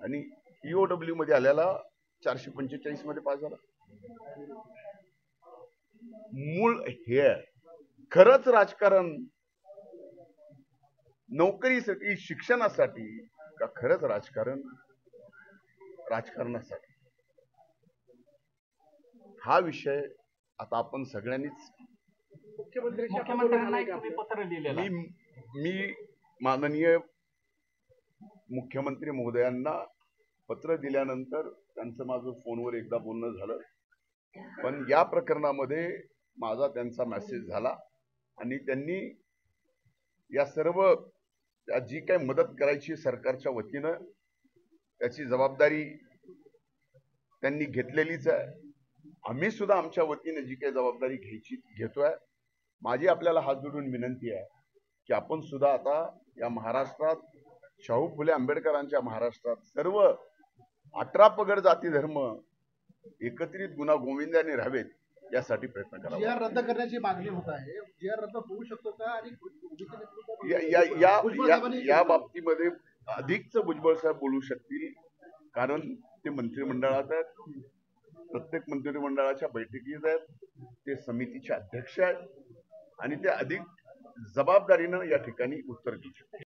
आणि ईओडब्ल्यू मध्ये आल्याला 445 मध्ये पास झाला. मूळ हे आहे. खरंच राजकारण नोकरीसाठी, शिक्षणासाठी, का खरंच राजकारण राजकारणासाठी? हा विषय आता आपण सगळ्यांनीच मी माननीय मुख्यमंत्री महोदयांना पत्र दिल्यानंतर त्यांचं माझं फोनवर एकदा बोलणं झालं, पण या प्रकरणामध्ये माझा त्यांचा मेसेज झाला आणि त्यांनी या सर्व जी काही मदत करायची सरकारच्या वतीनं त्याची जबाबदारी त्यांनी घेतलेलीच आहे. आम्ही सुद्धा आमच्या वतीने जी काही जबाबदारी घेतोय. माझी आपल्याला हात जोडून विनंती आहे की आपण सुद्धा आता या महाराष्ट्रात, शाहू फुले आंबेडकरांच्या महाराष्ट्रात सर्व 18 पगड जाती धर्म एकत्रित गुन्हा गोविंदाने राहावेत यासाठी प्रयत्न करावा. जी आर रद्द करण्याची मागणी होत आहे. जी आर रद्द होऊ शकतो का? आणि या बाबतीमध्ये अधिकच भुजबळ साहेब बोलू शकतील, कारण ते मंत्रिमंडळात आहेत, प्रत्येक मंत्रिमंडळाच्या बैठकीत आहेत, ते समितीचे अध्यक्ष आहेत आणि ते अधिक जबाबदारीनं या ठिकाणी उत्तर देऊ शकतात.